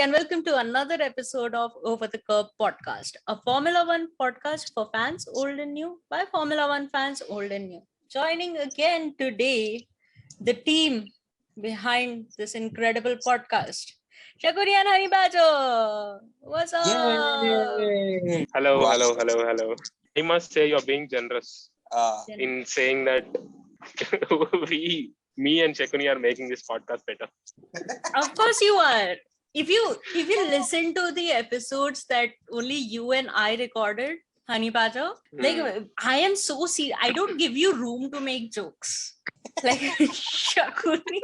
and welcome to another episode of Over the Curb podcast, a Formula One podcast for fans old and new by Formula One fans old and new. Joining again today, the team behind this incredible podcast. Shakuri and Hari Bajo. What's up? Yay! Hello. I must say you're being generous in saying that me and Shakuni are making this podcast better. Of course you are. If you listen to the episodes that only you and I recorded, Honey Badger, like I am so serious. I don't give you room to make jokes. Like Shakuni,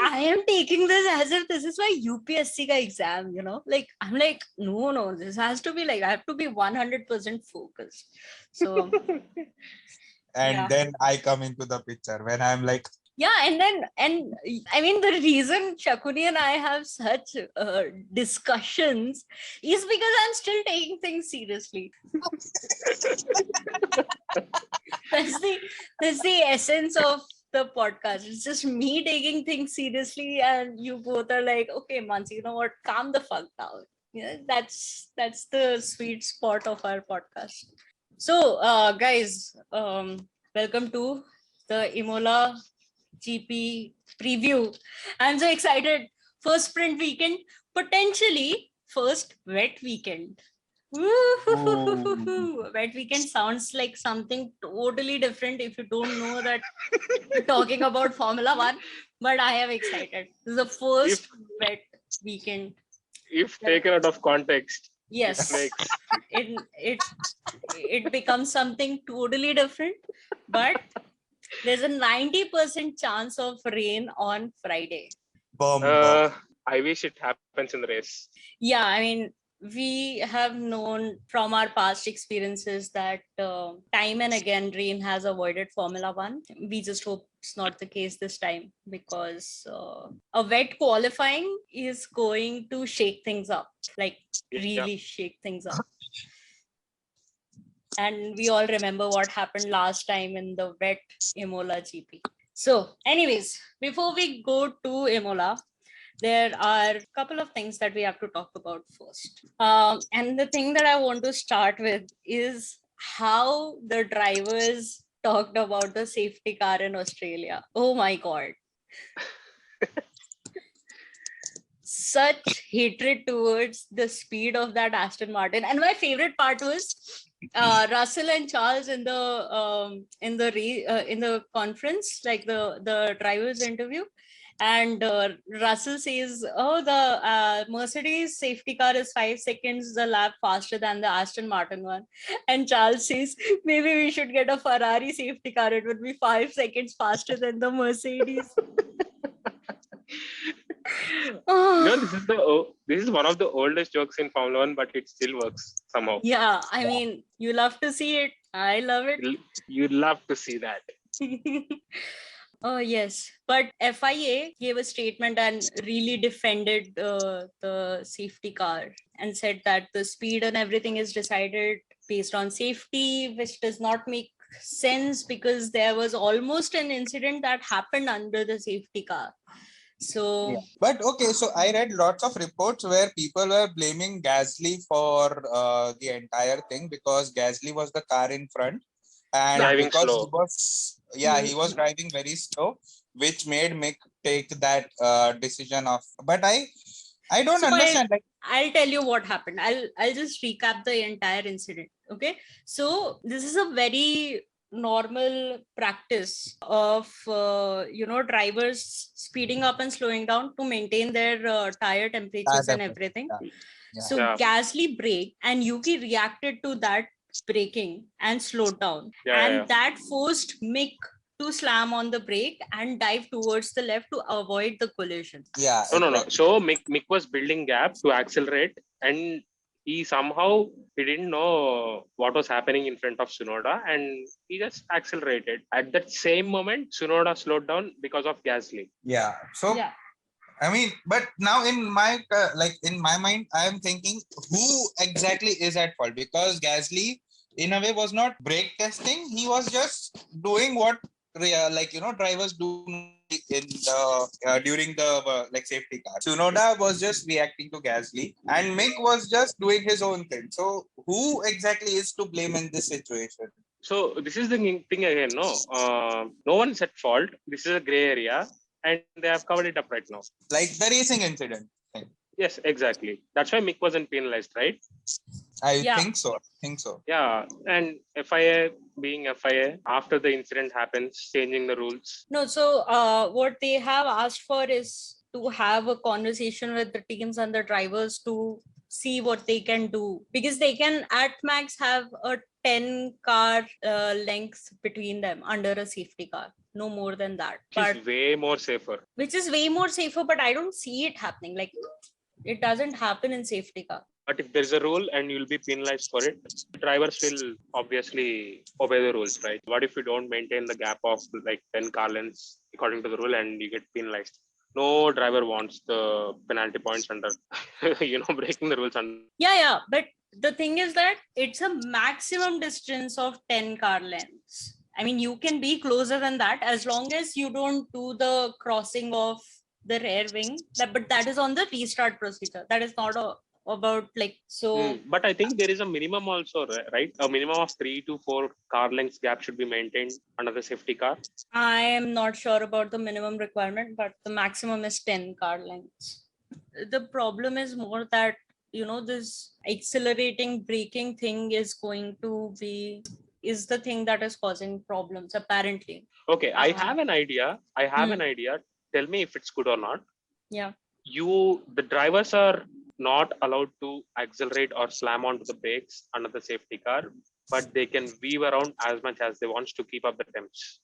I am taking this as if this is my UPSC ka exam, you know. Like I'm like, no, this has to be like I have to be 100% focused. So Then I come into the picture when I'm like, and I mean the reason Shakuni and I have such discussions is because I'm still taking things seriously. That's the essence of the podcast. It's just me taking things seriously, and you both are like, okay, Mansi, you know what? Calm the fuck down. Yeah, that's the sweet spot of our podcast. So, guys, welcome to the Imola GP preview. I'm so excited. First sprint weekend, potentially first wet weekend. Woo! Wet weekend sounds like something totally different if you don't know that we're talking about Formula One, but I am excited. This is the first wet weekend. If taken out of context, yes, it becomes something totally different, but there's a 90% chance of rain on Friday. I wish it happens in the race. Yeah, I mean, we have known from our past experiences that time and again rain has avoided Formula One. We just hope it's not the case this time, because a wet qualifying is going to shake things up, like really shake things up. And we all remember what happened last time in the wet Imola GP. So anyways, before we go to Imola, there are a couple of things that we have to talk about first. And the thing that I want to start with is how the drivers talked about the safety car in Australia. Oh my God. Such hatred towards the speed of that Aston Martin. And my favorite part was Russell and Charles in the conference, like the drivers interview, and Russell says, "Oh, the Mercedes safety car is 5 seconds a lap faster than the Aston Martin one," and Charles says, "Maybe we should get a Ferrari safety car. It would be 5 seconds faster than the Mercedes." This is one of the oldest jokes in Formula One, but it still works somehow. Yeah, I mean, you love to see it. I love it. You love to see that. Oh, yes. But FIA gave a statement and really defended the safety car and said that the speed and everything is decided based on safety, which does not make sense because there was almost an incident that happened under the safety car. So, but okay, so I read lots of reports where people were blaming Gasly for the entire thing because Gasly was the car in front, and driving because slow. he was driving very slow, which made Mick take that decision of. But I don't understand. I'll tell you what happened. I'll just recap the entire incident. Okay, so this is a very normal practice of drivers speeding up and slowing down to maintain their tire temperatures and everything. So Gasly braked and Yuki reacted to that braking and slowed down, that forced Mick to slam on the brake and dive towards the left to avoid the collision. No. So Mick was building gap to accelerate, and he didn't know what was happening in front of Tsunoda, and he just accelerated. At that same moment, Tsunoda slowed down because of Gasly. I mean, but now in my mind, I am thinking who exactly is at fault, because Gasly in a way was not brake testing. He was just doing what drivers do in the during the like safety car. Tsunoda was just reacting to Gasly, and Mick was just doing his own thing. So who exactly is to blame in this situation? So this is the thing again. No one's at fault. This is a gray area, and they have covered it up right now. Like the racing incident thing. Yes, exactly. That's why Mick wasn't penalized, right? I Yeah. think so. Yeah, and FIA being FIA, after the incident happens, changing the rules. No, so what they have asked for is to have a conversation with the teams and the drivers to see what they can do, because they can at max have a 10 car length between them under a safety car, no more than that. Which is way more safer. Which is way more safer, but I don't see it happening. Like, it doesn't happen in safety car. But if there's a rule and you'll be penalized for it, drivers will obviously obey the rules, right? What if you don't maintain the gap of like 10 car lengths according to the rule and you get penalized? No driver wants the penalty points under, breaking the rules. Yeah. But the thing is that it's a maximum distance of 10 car lengths. I mean, you can be closer than that as long as you don't do the crossing of the rear wing. But that is on the restart procedure. That is not about like so. But I think there is a minimum also, right? A minimum of 3 to 4 car lengths gap should be maintained under the safety car. I am not sure about the minimum requirement, but the maximum is 10 car lengths. The problem is more that this accelerating braking thing is the thing that is causing problems apparently. Okay, I have an idea. Tell me if it's good or not. Yeah. The drivers are not allowed to accelerate or slam onto the brakes under the safety car, but they can weave around as much as they want to keep up the temps.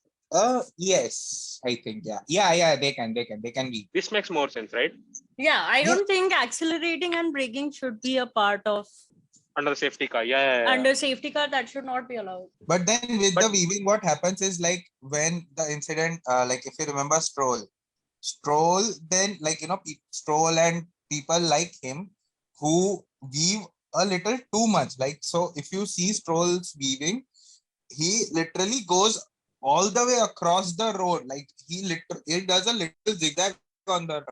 Yes, I think yeah, they can be. This makes more sense, right? Yeah, I don't think accelerating and braking should be a part of under the safety car. Yeah. Under safety car, that should not be allowed. But then with the weaving, what happens is like when the incident, like if you remember Stroll, then Stroll and people like him who weave a little too much. Like, so if you see Stroll's weaving, he literally goes all the way across the road. Like it does a little zigzag on the.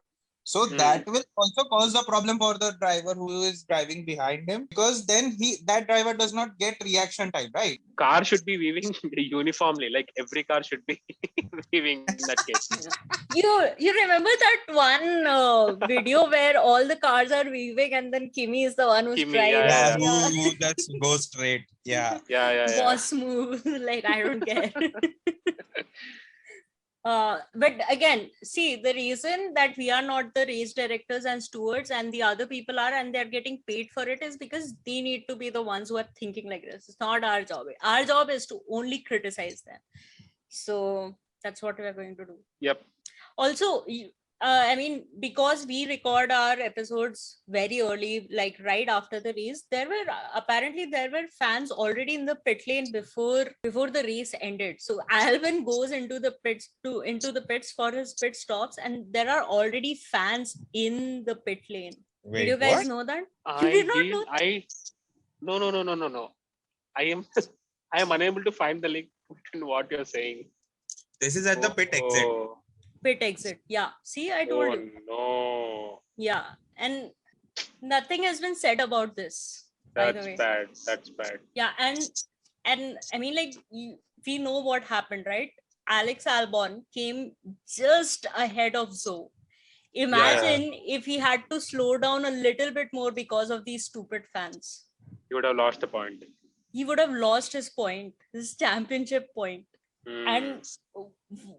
So that will also cause a problem for the driver who is driving behind him, because then that driver does not get reaction time, right? Car should be weaving uniformly, like every car should be weaving in that case. You remember that one video where all the cars are weaving and then Kimi is the one who's driving? Who just goes straight. Yeah. Boss move. Like, I don't care. But again, see, the reason that we are not the race directors and stewards and the other people are, and they're getting paid for it, is because they need to be the ones who are thinking like this. It's not our job. Our job is to only criticize them. So that's what we're going to do. Yep. Also, I mean, because we record our episodes very early, like right after the race, there were fans already in the pit lane before the race ended. So Alvin goes into the pits for his pit stops, and there are already fans in the pit lane. Wait, did you guys what? know that? No. I am unable to find the link between what you're saying. This is at the pit exit. Pit exit. Yeah. See, I told you. No. Yeah. And nothing has been said about this. That's bad. That's bad. Yeah. And I mean, like, we know what happened, right? Alex Albon came just ahead of Zoe. Imagine if he had to slow down a little bit more because of these stupid fans. He would have lost the point. He would have lost his point, his championship point. And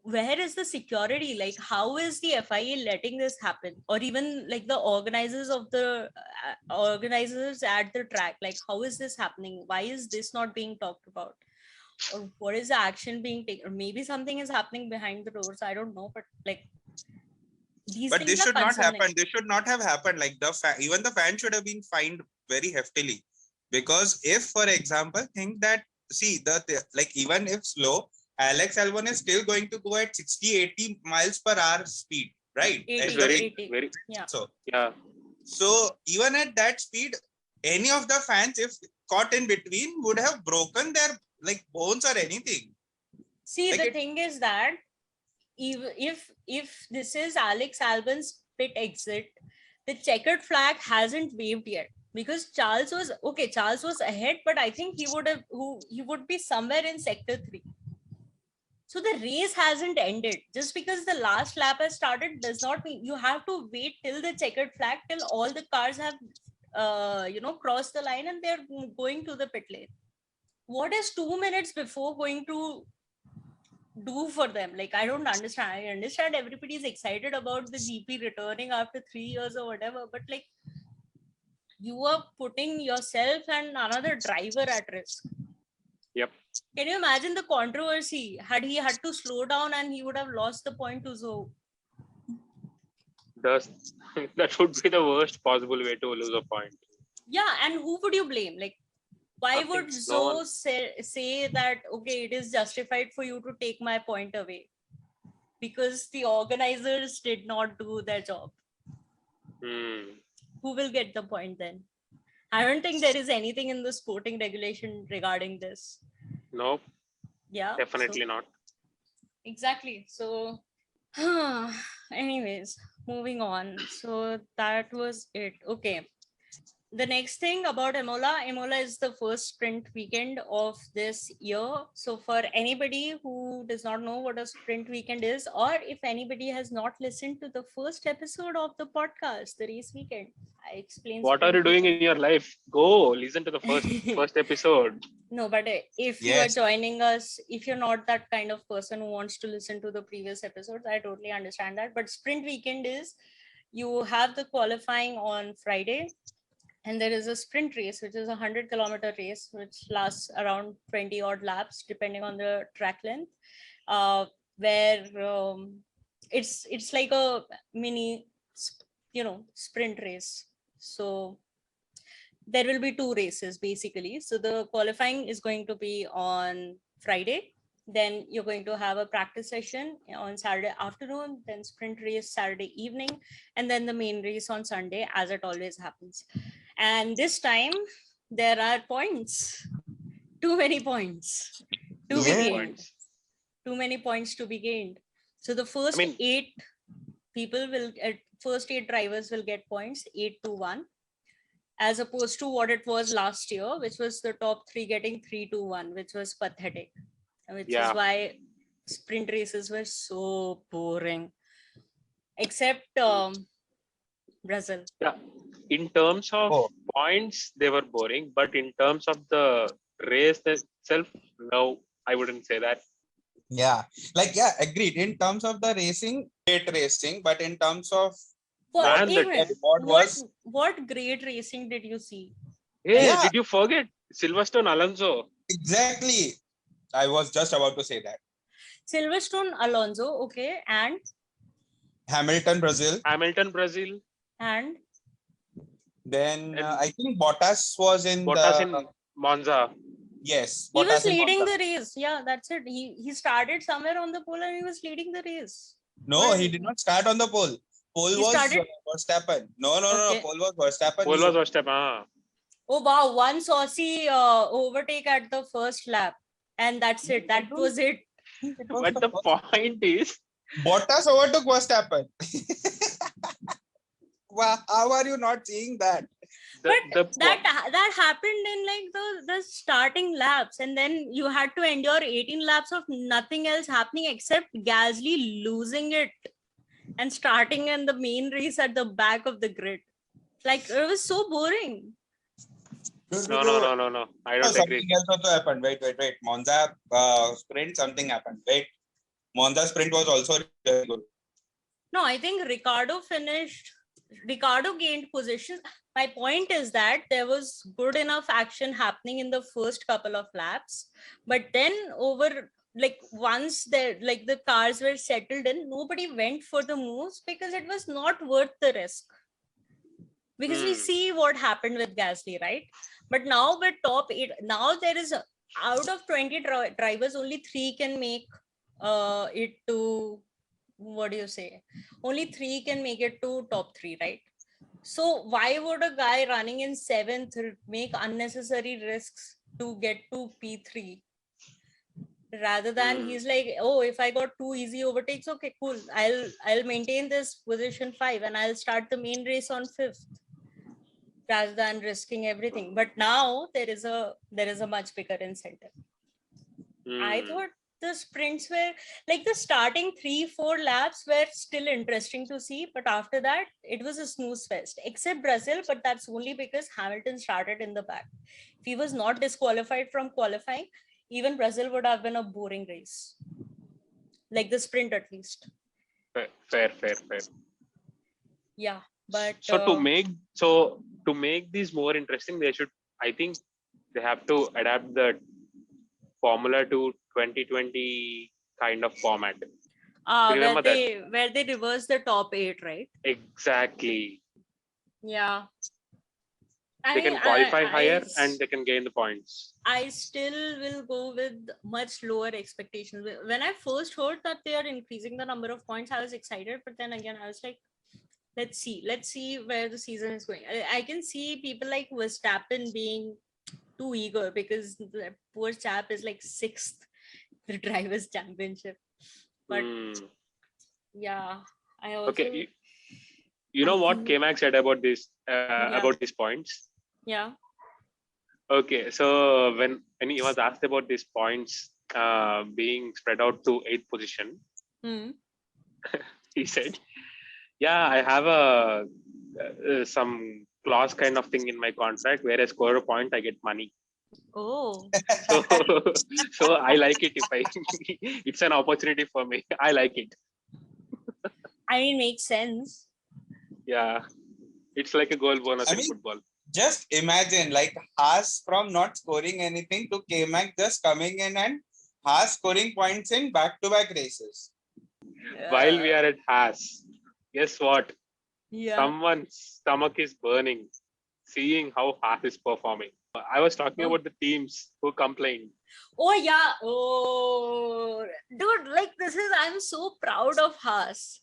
where is the security? Like, how is the FIA letting this happen? Or even like the organizers at the track, like, how is this happening? Why is this not being talked about? Or what is the action being taken? Or maybe something is happening behind the doors. I don't know, but like, but this should not happen. This should not have happened. Like even the fan should have been fined very heftily, because if, for example, think that even if slow, Alex Albon is still going to go at 60-80 miles per hour speed, right? 80. Yeah. So even at that speed, any of the fans, if caught in between, would have broken their bones or anything. See, the thing is that if this is Alex Albon's pit exit, the checkered flag hasn't waved yet, because Charles was ahead, but I think he would be somewhere in sector 3. So the race hasn't ended. Just because the last lap has started does not mean you have to wait till the checkered flag, till all the cars have crossed the line and they're going to the pit lane. What is 2 minutes before going to do for them? Like, I don't understand. I understand everybody's excited about the GP returning after 3 years or whatever, but like, you are putting yourself and another driver at risk. Yep. Can you imagine the controversy had he had to slow down and he would have lost the point to Zoe? That would be the worst possible way to lose a point. Yeah, and who would you blame? Like, why Nothing, would no Zoe one. say that, okay, it is justified for you to take my point away? Because the organizers did not do their job. Who will get the point then? I don't think there is anything in the sporting regulation regarding this. Nope. Yeah. Definitely not. Exactly. So, anyways, moving on. So that was it. Okay. The next thing about Imola is the first sprint weekend of this year. So for anybody who does not know what a sprint weekend is, or if anybody has not listened to the first episode of the podcast, the race weekend, I explained. What are you doing in your life? Go listen to the first episode. No, but if you are joining us, if you're not that kind of person who wants to listen to the previous episodes, I totally understand that. But sprint weekend is, you have the qualifying on Friday, and there is a sprint race, which is a 100-kilometer race, which lasts around 20 odd laps, depending on the track length, where it's like a mini, sprint race. So there will be 2 races basically. So the qualifying is going to be on Friday. Then you're going to have a practice session on Saturday afternoon, then sprint race Saturday evening, and then the main race on Sunday, as it always happens. And this time there are points. Too many points to be gained. Too many points to be gained. So the first 8 people first 8 drivers will get points, 8-1. As opposed to what it was last year, which was the top 3 getting 3-1, which was pathetic. Which is why sprint races were so boring. Except Brazil. Yeah. In terms of points, they were boring. But in terms of the race itself, no, I wouldn't say that. Yeah. Agreed. In terms of the racing, great racing. But in terms of what great racing did you see? Hey, did you forget Silverstone Alonso? Exactly. I was just about to say that. Silverstone Alonso, okay, and Hamilton, Brazil. And then I think Bottas was in Monza. Yes. He was leading the race. Yeah, that's it. He started somewhere on the pole and he was leading the race. No, he did not start on the pole. Pole was Verstappen. No. Pole was Verstappen. Oh wow, one saucy overtake at the first lap. And that's it. That was it. But the point is, Bottas overtook Verstappen. Wow, how are you not seeing that? That happened in like the starting laps, and then you had to endure 18 laps of nothing else happening except Gasly losing it and starting in the main race at the back of the grid. Like, it was so boring. No. I don't agree. Something else also happened. Wait. Monza sprint, something happened. Monza sprint was also really good. No, I think Ricardo gained positions. My point is that there was good enough action happening in the first couple of laps, but then once the cars were settled in, nobody went for the moves because it was not worth the risk. Because we see what happened with Gasly, right? But now with top 8, now there is out of 20 drivers, only 3 can make it to, what do you say? Only 3 can make it to top 3, right? So why would a guy running in 7th make unnecessary risks to get to P3? rather than he's like, oh, if I got 2 easy overtakes, okay, cool, I'll maintain this position 5 and I'll start the main race on 5th, rather than risking everything. But now there is a much bigger incentive. I thought the sprints were like the starting 3-4 laps were still interesting to see, but after that it was a snooze fest, except Brazil. But that's only because Hamilton started in the back. If he was not disqualified from qualifying, even Brazil would have been a boring race, like the sprint at least. Fair. Yeah, but So to make these more interesting, I think they have to adapt the formula to 2020 kind of format. where they reverse the top 8, right? Exactly. Yeah. They can qualify higher and they can gain the points. I still will go with much lower expectations. When I first heard that they are increasing the number of points, I was excited, but then again, I was like, let's see where the season is going. I can see people like Verstappen being too eager because the poor chap is like 6th the drivers' championship. But yeah, I also okay. You know what K-Max said about this about these points? Yeah. Okay, so when he was asked about these points being spread out to 8th position, he said, "Yeah, I have some clause kind of thing in my contract where I score a point, I get money." Oh. So I like it. If it's an opportunity for me, I like it. I mean, makes sense. Yeah, it's like a goal bonus in football. Just imagine, like Haas from not scoring anything to K-Mac just coming in and Haas scoring points in back-to-back races. While we are at Haas, guess what? Yeah. Someone's stomach is burning seeing how Haas is performing. I was talking about the teams who complained. Oh yeah. Oh, dude, like I'm so proud of Haas.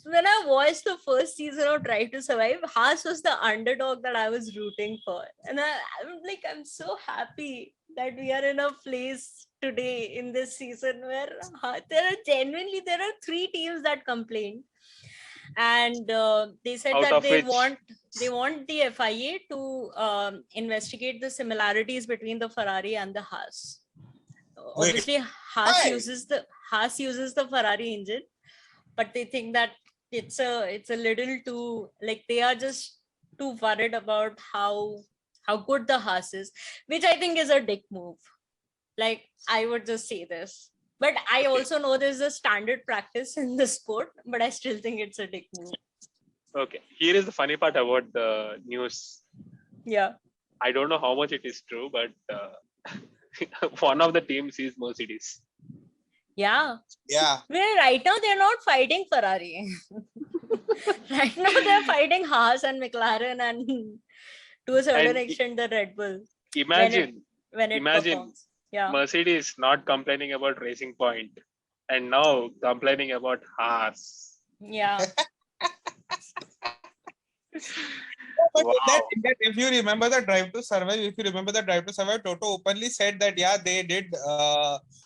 When I watched the first season of Drive to Survive, Haas was the underdog that I was rooting for. And I'm so happy that we are in a place today in this season where there are 3 teams that complained. And they said that they want the FIA to investigate the similarities between the Ferrari and the Haas. Obviously, Haas uses the Ferrari engine, but they think that it's a little too, like, they are just too worried about how good the Haas is, which I think is a dick move. Like, I would just say this. But I also know there's a standard practice in the sport, but I still think it's a dick move. Okay, here is the funny part about the news. Yeah. I don't know how much it is true, but one of the teams is Mercedes. Yeah. Well, right now they're not fighting Ferrari. Right now they're fighting Haas and McLaren and to a certain extent the Red Bull. Imagine performs. Yeah. Mercedes not complaining about Racing Point and now complaining about Haas. Yeah. But if you remember the Drive to Survive, Toto openly said that they did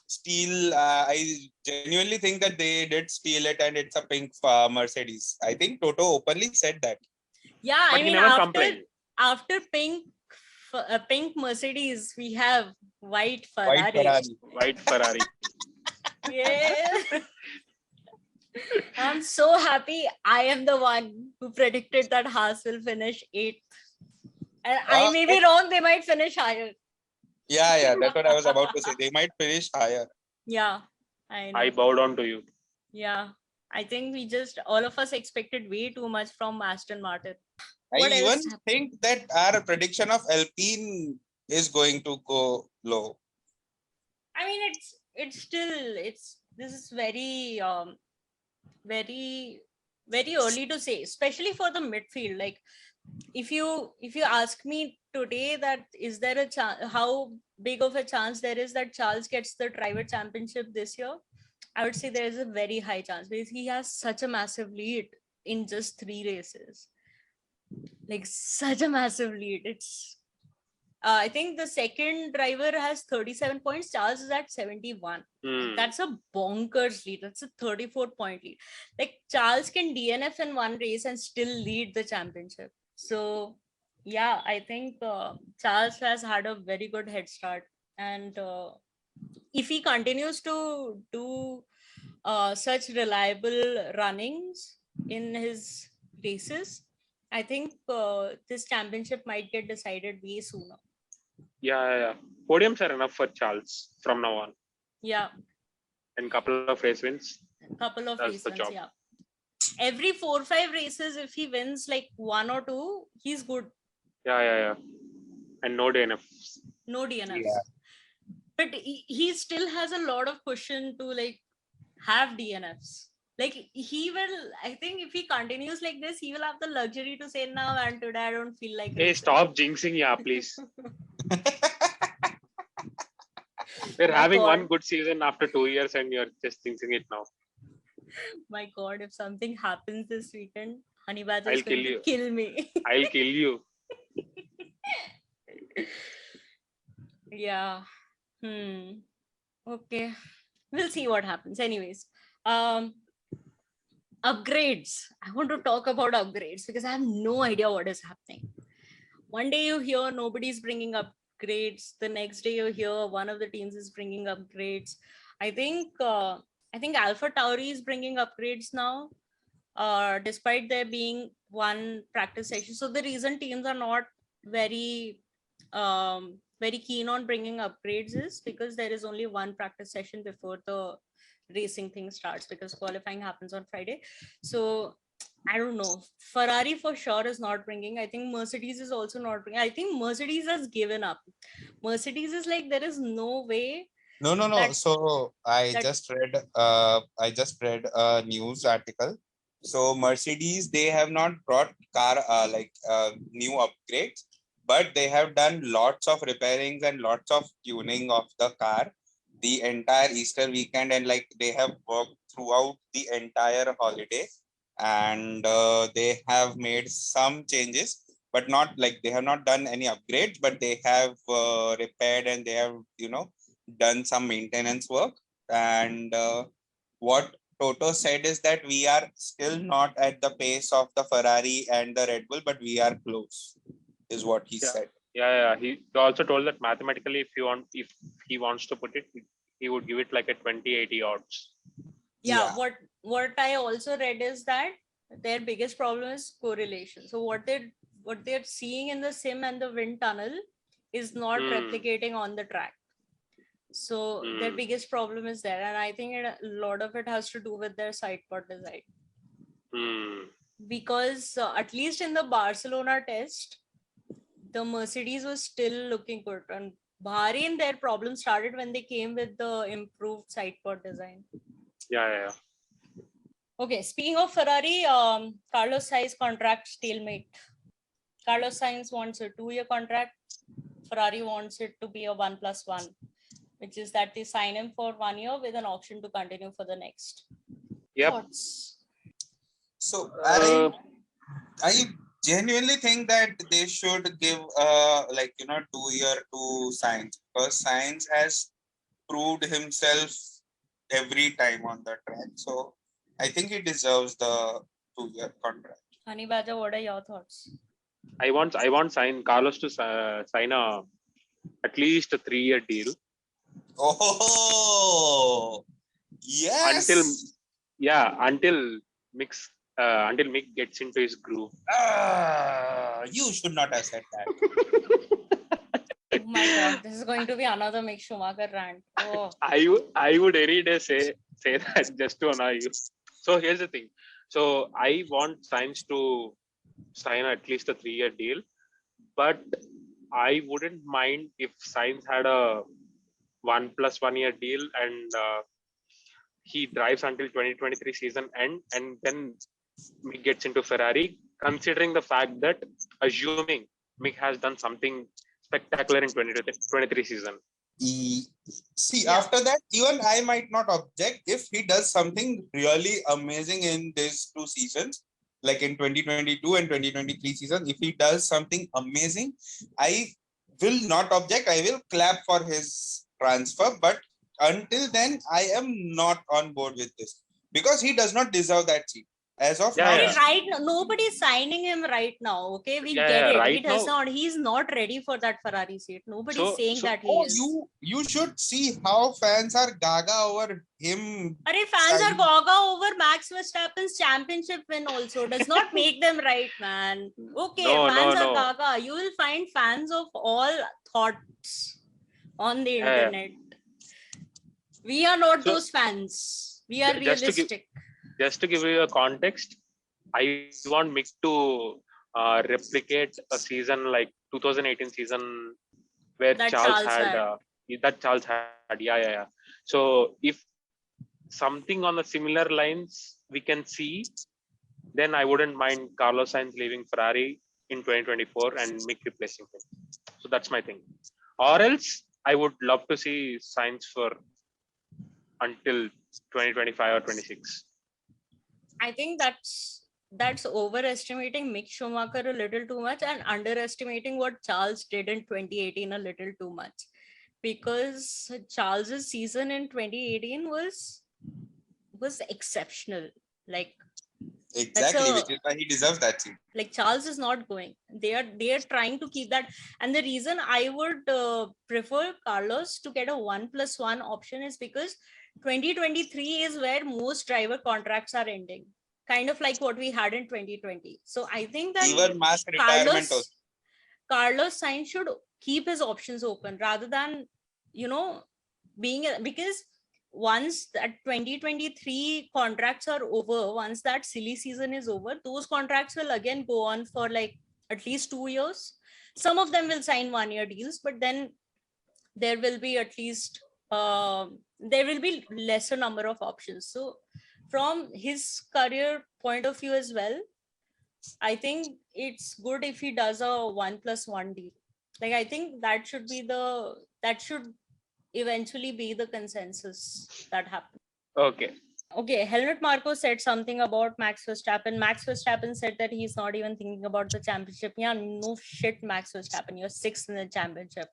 steal. I genuinely think that they did steal it, and it's a pink Mercedes. I think Toto openly said that. Yeah, but I mean, after pink Mercedes, we have white Ferrari. White Ferrari. Yeah. I'm so happy I am the one who predicted that Haas will finish 8th. And I may be wrong, they might finish higher. Yeah, that's what I was about to say. They might finish higher. Yeah, I know. I bow down to you. Yeah, I think all of us expected way too much from Aston Martin. I even think that our prediction of Alpine is going to go low. I mean, this is very very early to say, especially for the midfield. Like, if you ask me today that is there a chance, how big of a chance there is that Charles gets the driver championship this year, I would say there is a very high chance because he has such a massive lead in just 3 races. Like, such a massive lead. I think the second driver has 37 points. Charles is at 71. That's a bonkers lead. That's a 34-point lead. Like Charles can DNF in one race and still lead the championship. So yeah, I think Charles has had a very good head start. And if he continues to do such reliable runnings in his races, I think this championship might get decided way sooner. Yeah. Podiums are enough for Charles from now on. Yeah. And couple of race wins. Couple of That's race the wins, job. yeah. Every 4-5 races, if he wins like 1 or 2, he's good. Yeah. And no DNFs. No DNFs. Yeah. But he still has a lot of cushion to like have DNFs. Like he will, I think if he continues like this, he will have the luxury to say now and today I don't feel like Hey, racing. stop jinxing, yeah, please. We're My having God. one good season after 2 years and you're just jinxing it now. My God, if something happens this weekend, Honey Badger I'll is going kill to you. kill me. I'll kill you. Yeah. Okay. We'll see what happens. Anyways, upgrades. I want to talk about upgrades because I have no idea what is happening. One day you hear nobody's bringing upgrades. The next day you hear one of the teams is bringing upgrades. I think Alpha Tauri is bringing upgrades now, despite there being one practice session. So the reason teams are not very very keen on bringing upgrades is because there is only one practice session before the racing thing starts, because qualifying happens on Friday. So I don't know. Ferrari for sure is not bringing. I think Mercedes is also not bringing. I think Mercedes has given up. Mercedes is like, there is no way. No. So I that- just read a news article. So Mercedes, they have not brought car new upgrades, but they have done lots of repairings and lots of tuning of the car the entire Easter weekend, and like they have worked throughout the entire holiday, and they have made some changes, but not like they have not done any upgrades, but they have repaired and they have done some maintenance work. And what Toto said is that we are still not at the pace of the Ferrari and the Red Bull, but we are close, is what he said. Yeah. He also told that mathematically, if he wants to put it, he would give it like a 20-80 odds. Yeah. What I also read is that their biggest problem is correlation. So what they're seeing in the sim and the wind tunnel is not replicating on the track. So their biggest problem is there, and I think a lot of it has to do with their sidepod design. Because at least in the Barcelona test, the Mercedes was still looking good, and Bahrain, their problem started when they came with the improved sidepod design. Yeah. Okay, speaking of Ferrari, Carlos Sainz contract stalemate. Carlos Sainz wants a 2-year contract. Ferrari wants it to be a 1+1, which is that they sign him for 1 year with an option to continue for the next. Yep. Thoughts? So I genuinely think that they should give 2-year to Sainz, because Sainz has proved himself every time on the track. So I think he deserves the 2-year contract. Honey Badger, what are your thoughts? I want Carlos to sign at least a 3-year deal. Oh yes. Until Mick gets into his groove. You should not have said that. Oh my God, this is going to be another Mick Schumacher rant. Oh. I would any day say that just to annoy you. So here's the thing. So I want Sainz to sign at least a 3-year deal, but I wouldn't mind if Sainz had a 1+1 year deal and he drives until 2023 season end, and then Mick gets into Ferrari, considering the fact that assuming Mick has done something spectacular in 2023 season. After that, even I might not object if he does something really amazing in these 2 seasons, like in 2022 and 2023 season. If he does something amazing, I will not object. I will clap for his transfer. But until then, I am not on board with this because he does not deserve that seat. As of Yeah, now, Arey, yeah. right now, nobody's signing him right now. Okay, we Yeah, get yeah, it. right He does now. not. He's not ready for that Ferrari seat. Nobody's saying that he oh, is. you should see how fans are gaga over him. Arey, fans are gaga over Max Verstappen's championship win also. Does not make them right, man. Okay, No, fans no, are no. gaga. You will find fans of all thoughts on the Yeah, yeah. internet. We are not So, those fans. We are just to give you a context, I want Mick to replicate a season like 2018 season where that Charles Charles had had. yeah, yeah, yeah. So if something on the similar lines we can see, then I wouldn't mind Carlos Sainz leaving Ferrari in 2024 and Mick replacing him. So that's my thing. Or else I would love to see Sainz for until 2025 or 26. I think that's overestimating Mick Schumacher a little too much and underestimating what Charles did in 2018 a little too much. Because Charles's season in 2018 was exceptional. Like Exactly, which is why he deserves that seat. like Charles is not going. They are trying to keep that. And the reason I would prefer Carlos to get a 1+1 option is because 2023 is where most driver contracts are ending, kind of like what we had in 2020. So I think that Even mass retirement also. Carlos Sainz should keep his options open rather than, being because once that 2023 contracts are over, once that silly season is over, those contracts will again go on for like at least 2 years. Some of them will sign 1-year deals, but then there will be at least there will be lesser number of options. So from his career point of view as well, I think it's good if he does a 1+1 deal. Like I think that should eventually be the consensus that happens. Okay. Okay, Helmut Marko said something about Max Verstappen. Max Verstappen said that he's not even thinking about the championship. Yeah, no shit, Max Verstappen. You're sixth in the championship.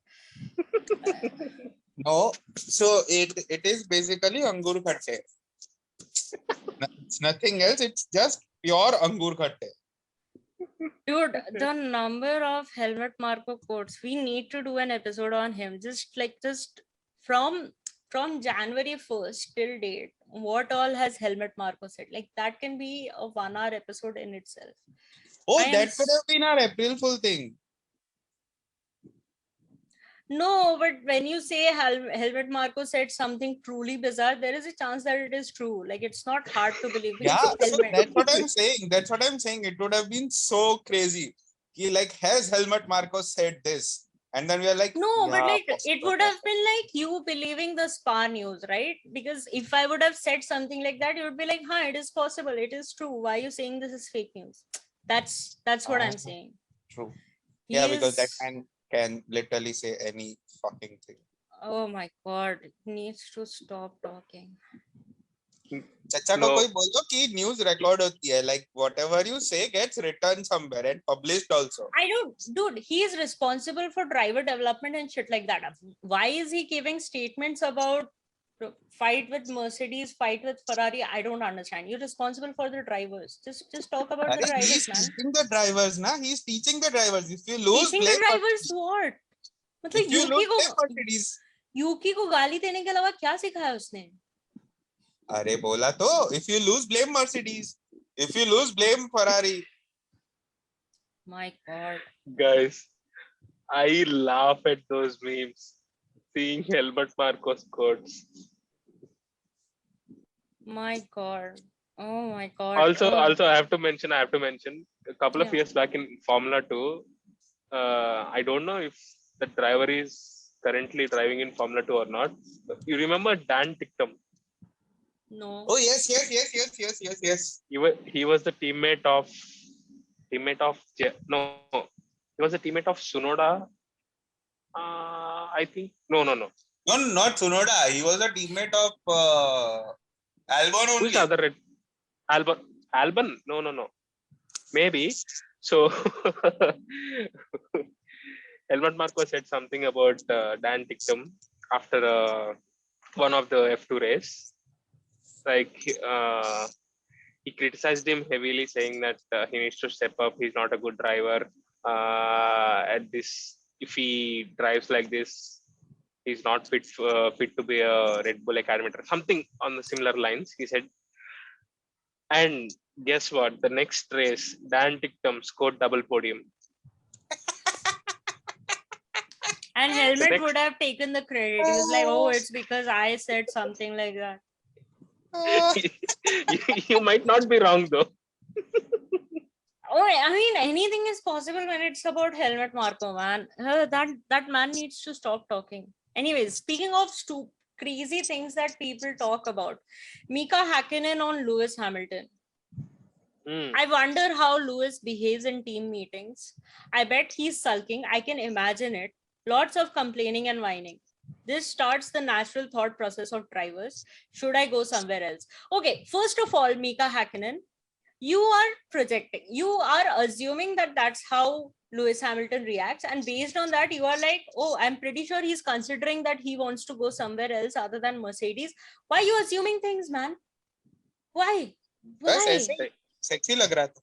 No, so it is basically Angur Khatte. It's nothing else. It's just pure Angur Khatte. Dude, the number of Helmut Marko quotes, we need to do an episode on him. Just from January 1st till date, what all has Helmut Marko said? Like that can be a 1-hour episode in itself. Oh, that could have been our April Fool thing. No, but when you say Helmut Marko said something truly bizarre, there is a chance that it is true. Like it's not hard to believe. Yeah, so that's what I'm saying. That's what I'm saying. It would have been so crazy. He like, has Helmut Marko said this? And then we are like, no, yeah, but like it would have been like you believing the Spa news, right? Because if I would have said something like that, you would be like, huh, it is possible, it is true. Why are you saying this is fake news? That's what I'm saying. True. Yeah, because that man can literally say any fucking thing. Oh my god, it needs to stop talking. चाचा को कोई बोल दो कि news record होती है, like whatever you say gets written somewhere and published also. I don't, dude, he is responsible for driver development and shit like that. Why is he giving statements about fight with Mercedes, fight with Ferrari? I don't understand. You're responsible for the drivers. Just talk about the drivers, he's man. teaching the drivers, na? He's teaching the drivers. If you lose, teaching the drivers what? मतलब यूकी को गाली देने के अलावा क्या सिखाया उसने? अरे बोला तो, if you lose, blame Mercedes. If you lose, blame Ferrari. My god. Guys, I laugh at those memes. Seeing Helmut Marko's quotes. My god. Oh my god. Also, I have to mention a couple of years back in Formula 2. I don't know if the driver is currently driving in Formula 2 or not. You remember Dan Ticktum? No. Oh yes. He was the teammate of he was a teammate of Tsunoda. I think no, not Tsunoda. He was a teammate of Albon only. Who's the other Albon? No. Maybe. So Helmut Marko said something about Dan Ticktum after one of the F2 race. Like he criticized him heavily, saying that he needs to step up. He's not a good driver. At this, if he drives like this, he's not fit to be a Red Bull Academy driver. Something on the similar lines, he said. And guess what? The next race, Dan Ticktum scored double podium. And Helmet would have taken the credit. He was like, oh, it's because I said something like that. You might not be wrong though. Oh, I mean, anything is possible when it's about Helmut Marko, man. That man needs to stop talking. Anyways, speaking of crazy things that people talk about, Mika Hakkinen on Lewis Hamilton. I wonder how Lewis behaves in team meetings. I bet he's sulking. I can imagine it. Lots of complaining and whining. This starts the natural thought process of drivers. Should I go somewhere else? Okay, first of all, Mika Hakkinen, you are projecting. You are assuming that that's how Lewis Hamilton reacts. And based on that, you are like, oh, I'm pretty sure he's considering that he wants to go somewhere else other than Mercedes. Why are you assuming things, man? Why? Sexy lag raha tha.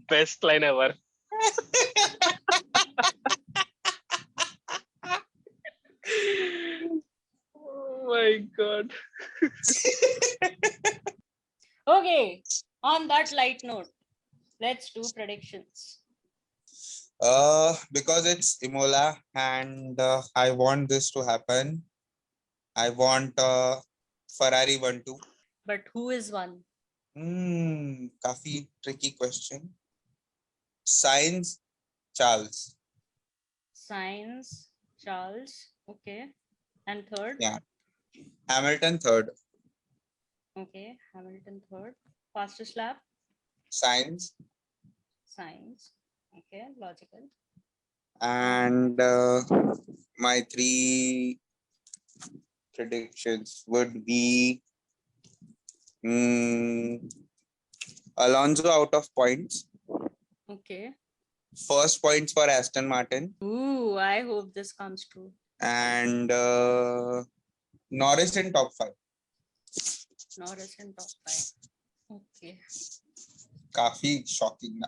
Best line ever. Oh my god. Okay, on that light note, let's do predictions. Because it's Imola and I want this to happen. I want Ferrari 1-2. But who is one? Kafi tricky question. Sainz, Charles. Sainz, Charles. Okay. And third? Yeah. Hamilton third. Okay. Hamilton third. Fastest lap? Sainz. Sainz. Okay. Logical. And my three predictions would be Alonso out of points. Okay. First points for Aston Martin. Ooh, I hope this comes true. And Norris in top 5. Norris in top 5. Okay. Kafi shocking.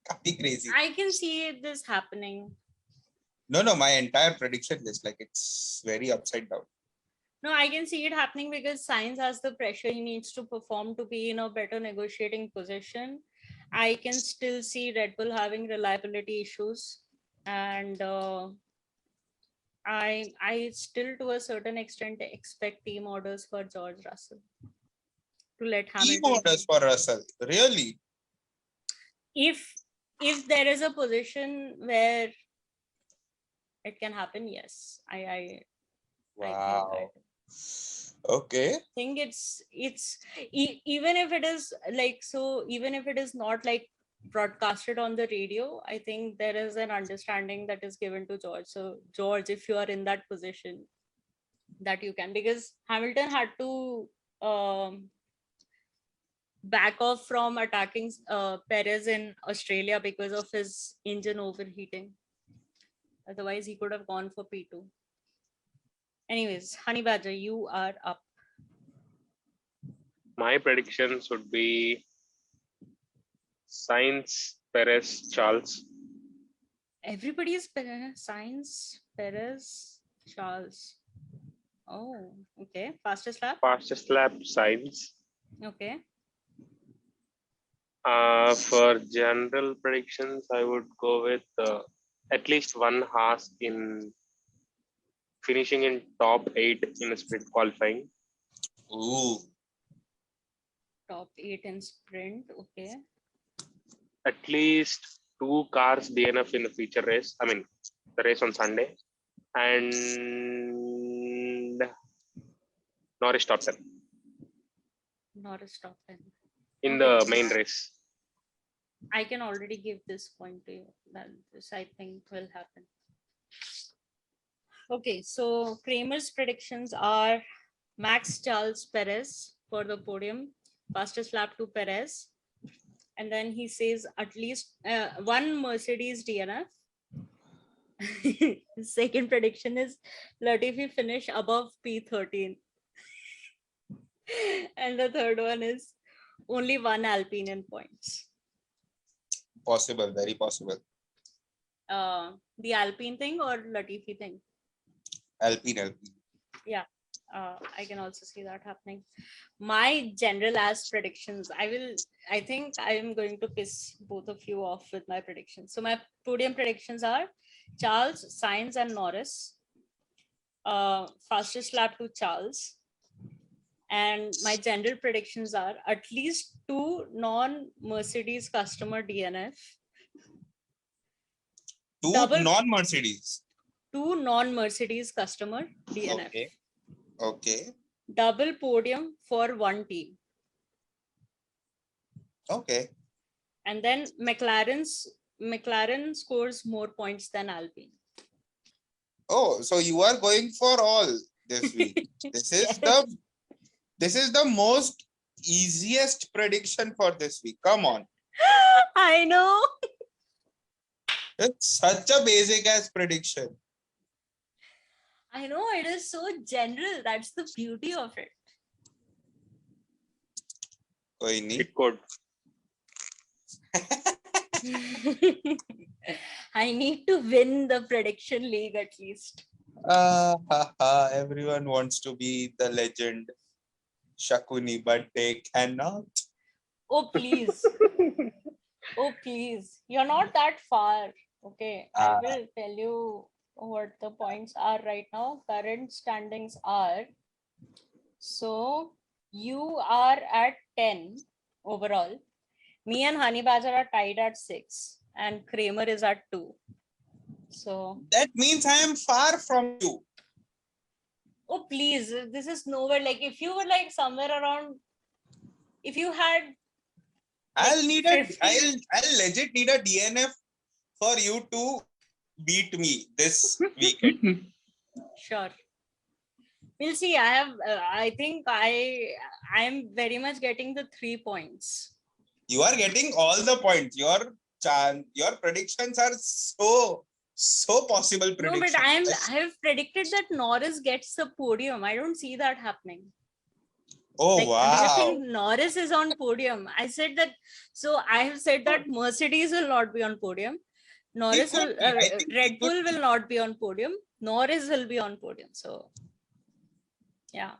Kafi crazy. I can see this happening. No, my entire prediction list, like it's very upside down. No, I can see it happening because Sainz has the pressure he needs to perform to be in a better negotiating position. I can still see Red Bull having reliability issues, and I still to a certain extent expect team orders for George Russell to let Hamilton. Team orders for Russell, really? If there is a position where it can happen, yes, Wow. Okay. I think it's even if it is like, so even if it is not like broadcasted on the radio, I think there is an understanding that is given to George. So George, if you are in that position, that you can, because Hamilton had to back off from attacking Perez in Australia because of his engine overheating. Otherwise, he could have gone for P2. Anyways, Honey Badger, you are up. My predictions would be Sainz, Perez, Charles. Everybody is Sainz, Perez, Charles. Oh, okay. Fastest lap? Fastest lap, Sainz. Okay. For general predictions, I would go with at least one Haas in finishing in top 8 in a sprint qualifying. Ooh. Top 8 in sprint. Okay. At least 2 cars DNF in the feature race. I mean, the race on Sunday. And Norris top 10. Norris top 10. In the main race. I can already give this point to you. That this, I think, will happen. Okay, so Kramer's predictions are Max, Charles, Perez for the podium. Fastest lap to Perez. And then he says at least one Mercedes DNF. Second prediction is Latifi finish above P13. And the third one is only one Alpine in points. Possible, very possible. The Alpine thing or Latifi thing? Alpine. Yeah, I can also see that happening. My general as predictions, I think I'm going to piss both of you off with my predictions. So my podium predictions are Charles, Sainz and Norris. Fastest lap to Charles. And my general predictions are at least 2 non-Mercedes customer DNF. Two Double- non-Mercedes. 2 non-Mercedes customer DNF. Okay. Double podium for one team. Okay. And then McLaren scores more points than Alpine. Oh, so you are going for all this week. This is the most easiest prediction for this week. Come on. I know. It's such a basic ass prediction. I know, it is so general. That's the beauty of it. Koi nahi. It could. I need to win the prediction league at least. Everyone wants to be the legend Shakuni, but they cannot. Oh, please. Oh, please. You're not that far. Okay. I will tell you what the points are right now. Current standings are. So you are at 10 overall. Me and Honey Badger are tied at 6. And Kramer is at 2. So That means I am far from you. oh, please. This is nowhere. Like if you were like somewhere around, if you had I'll I'll legit need a DNF for you to beat me this weekend. Sure. We'll see. I think I'm very much getting the 3 points. You are getting all the points. Your predictions are so possible predictions. No, but I have predicted that Norris gets the podium. I don't see that happening. Oh, like, wow. Do you think Norris is on podium? I have said that Mercedes will not be on podium. Norris will, Red Bull will not be on podium. Norris will be on podium. So yeah,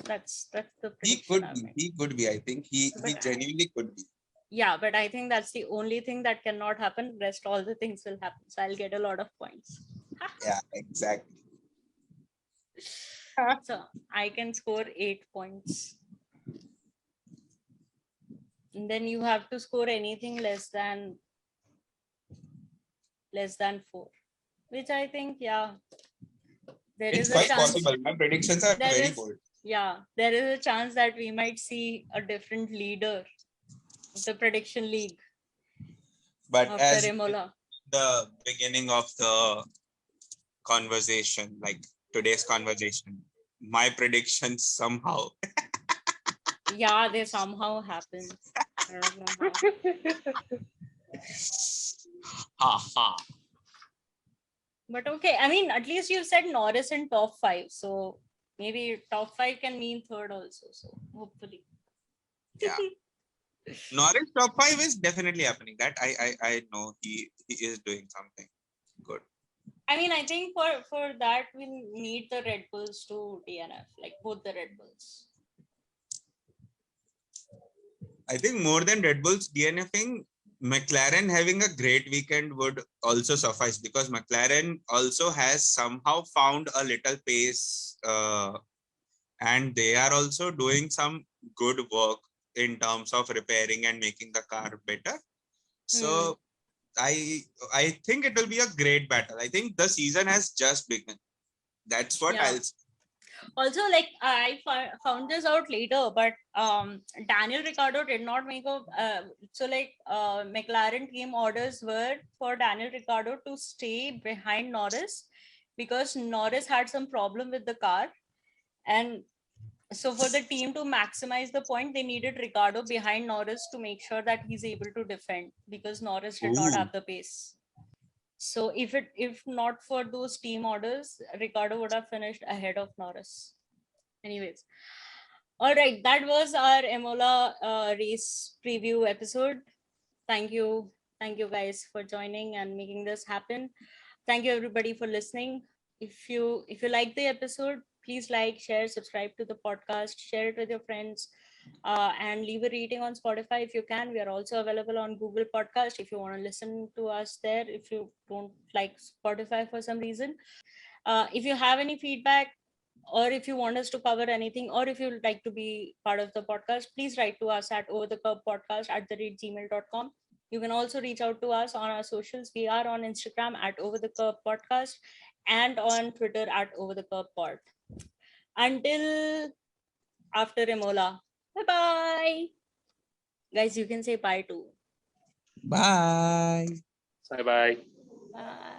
that's the prediction. He could be. I think he genuinely could be. Yeah, but I think that's the only thing that cannot happen. Rest all the things will happen. So I'll get a lot of points. Yeah, exactly. So I can score 8 points. And then you have to score anything less than 4, which I think, yeah, it's quite possible. My predictions are very bold. Yeah, there is a chance that we might see a different leader of the prediction league. But as Imola. The beginning of the conversation, like today's conversation, my predictions somehow. Yeah, they somehow happen. I don't know how. But okay, I mean, at least you said Norris in top 5. So maybe top 5 can mean third also. So hopefully. Yeah. Norris top 5 is definitely happening. That I know he is doing something good. I mean, I think for that we need the Red Bulls to DNF, like both the Red Bulls. I think more than Red Bulls DNFing, McLaren having a great weekend would also suffice, because McLaren also has somehow found a little pace, and they are also doing some good work in terms of repairing and making the car better. So I think it will be a great battle. I think the season has just begun. That's what I'll say. Also, like I found this out later, but Daniel Ricciardo did not make a McLaren team orders were for Daniel Ricciardo to stay behind Norris, because Norris had some problem with the car, and So for the team to maximize the point, they needed Ricardo behind Norris to make sure that he's able to defend, because Norris did not Ooh. have the pace. So if not for those team orders, Ricardo would have finished ahead of Norris. Anyways, all right, that was our Imola race preview episode. Thank you guys for joining and making this happen. Thank you everybody for listening. If you like the episode, please like, share, subscribe to the podcast, share it with your friends, and leave a rating on Spotify if you can. We are also available on Google Podcast if you want to listen to us there, if you don't like Spotify for some reason. If you have any feedback, or if you want us to cover anything, or if you'd like to be part of the podcast, please write to us at overthecurvepodcast@gmail.com. You can also reach out to us on our socials. We are on Instagram at overthecurvepodcast and on Twitter at overthecurvepod. Until after Imola. Bye-bye. Guys, you can say bye too. Bye. Bye bye. Bye.